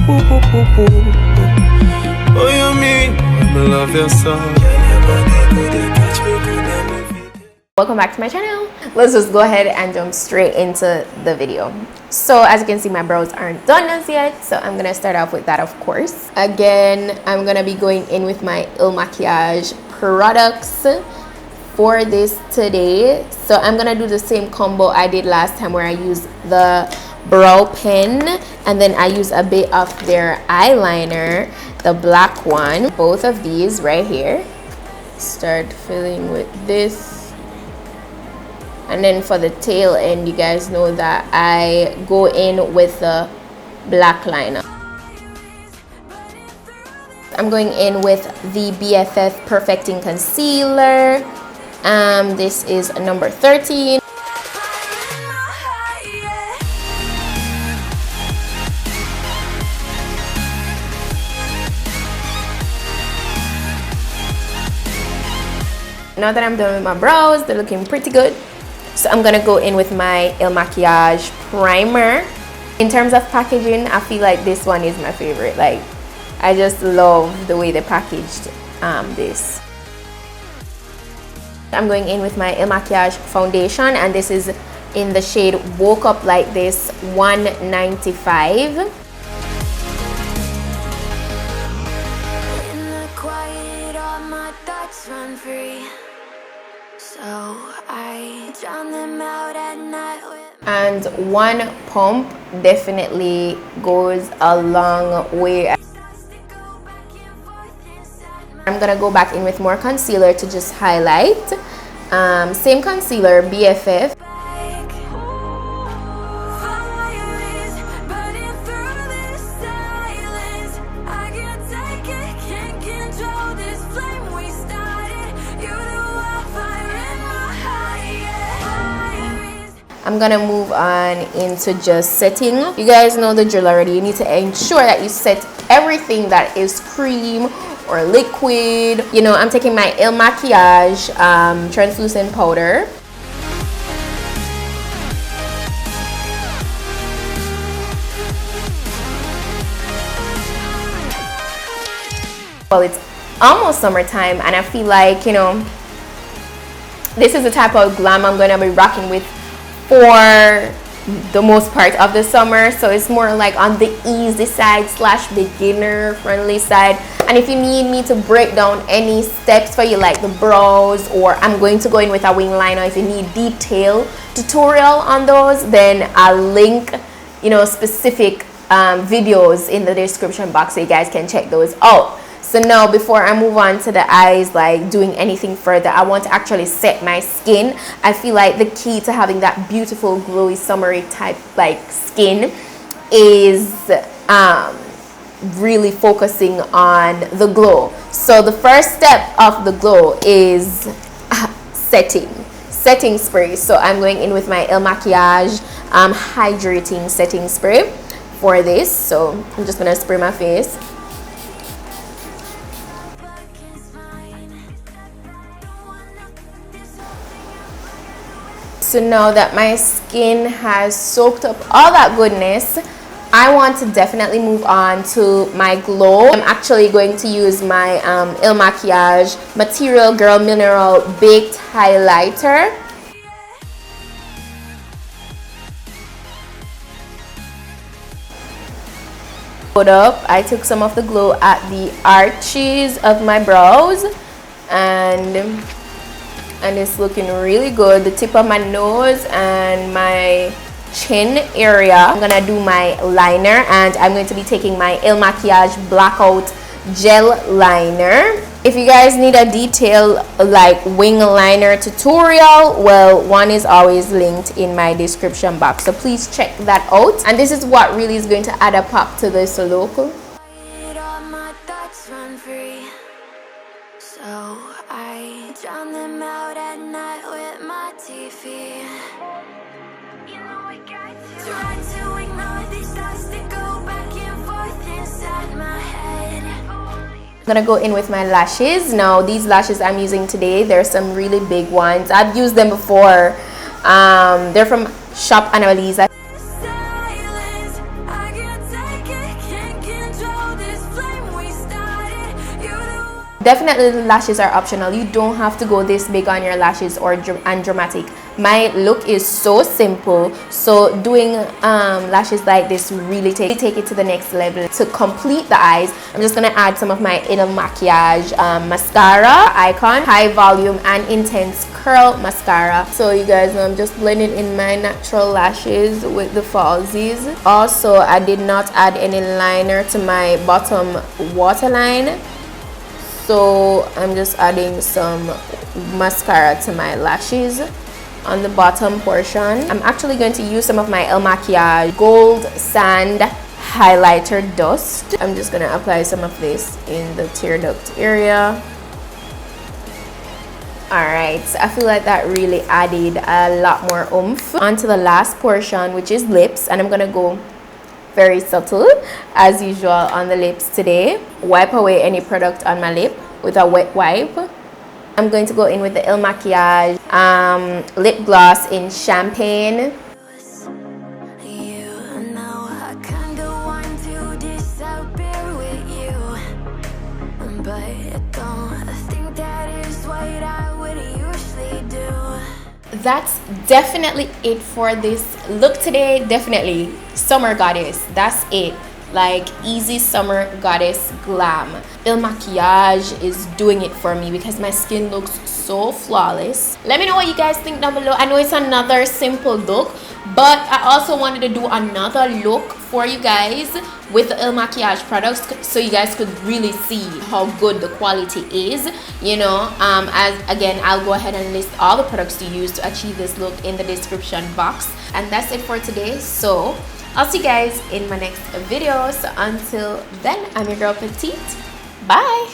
Oh, you mean I love your song. Welcome back to my channel. Let's just go ahead and jump straight into the video. So as you can see, my brows aren't done as yet, so I'm gonna start off with that, of course. Again, I'm gonna be going in with my Makiage products for this today. So I'm gonna do the same combo I did last time, where I used the brow pen and then I use a bit of their eyeliner, the black one. Both of these right here. Start filling with this. And then for the tail end, you guys know that I go in with the black liner. I'm going in with the BFF Perfecting Concealer. This is number 13. Now that I'm done with my brows, they're looking pretty good. So I'm gonna go in with my Makiage Primer. In terms of packaging, I feel like this one is my favorite. Like, I just love the way they packaged this. I'm going in with my Makiage Foundation, and this is in the shade Woke Up Like This 195. In the quiet, all my thoughts run free. So I drown them out at night with... And one pump definitely goes a long way. I'm gonna go back in with more concealer to just highlight. Same concealer, BFF. I'm gonna move on into just setting. You guys know the drill already. You need to ensure that you set everything that is cream or liquid. You know, I'm taking my Makiage translucent powder. Well, it's almost summertime, and I feel like, you know, this is the type of glam I'm gonna be rocking with for the most part of the summer. So it's more like on the easy side slash beginner friendly side. And if you need me to break down any steps for you, like the brows, or I'm going to go in with a wing liner, if you need detail tutorial on those, then I'll link, you know, specific videos in the description box so you guys can check those out. So now, before I move on to the eyes, like doing anything further, I want to actually set my skin. I feel like the key to having that beautiful glowy summery type like skin is really focusing on the glow. So the first step of the glow is setting spray. So I'm going in with my Makiage hydrating setting spray for this. So I'm just gonna spray my face. So now that my skin has soaked up all that goodness, I want to definitely move on to my glow. I'm actually going to use my Makiage Material Girl Mineral Baked Highlighter. I took some of the glow at the arches of my brows, and it's looking really good. The tip of my nose and my chin area. I'm gonna do my liner, and I'm going to be taking my Makiage Blackout Gel Liner. If you guys need a detailed like wing liner tutorial, well, one is always linked in my description box, so please check that out. And this is what really is going to add a pop to this look. So I drown them out at night with my TV. You know I got to try to ignore these thoughts that go back and forth inside my head. I'm gonna go in with my lashes. Now these lashes I'm using today, they're some really big ones. I've used them before. They're from shop Annibelleza. Definitely the lashes are optional. You don't have to go this big on your lashes or and dramatic. My look is so simple, so doing lashes like this really take it to the next level. To complete the eyes, I'm just gonna add some of my inner makiage mascara, Icon High Volume and Intense Curl Mascara. So you guys know I'm just blending in my natural lashes with the falsies. Also, I did not add any liner to my bottom waterline, so I'm just adding some mascara to my lashes on the bottom portion. I'm actually going to use some of my Makiage Gold Sand Highlighter Dust. I'm just gonna apply some of this in the tear duct area. Alright, so I feel like that really added a lot more oomph. Onto the last portion, which is lips, and I'm gonna go very subtle as usual on the lips today. Wipe away any product on my lip with a wet wipe. I'm going to go in with the Il Makiage lip gloss in Champagne. You know I kinda want to disappear with you, but I don't think that is what I would usually do. That's definitely it for this look today. Definitely summer goddess, that's it. Like easy summer goddess glam. Il Makiage is doing it for me because my skin looks so flawless. Let me know what you guys think down below. I know it's another simple look, but I also wanted to do another look for you guys with the Il Makiage products, so you guys could really see how good the quality is, you know. As again, I'll go ahead and list all the products to use to achieve this look in the description box. And that's it for today, so I'll see you guys in my next video. So until then, I'm your girl Petite. Bye.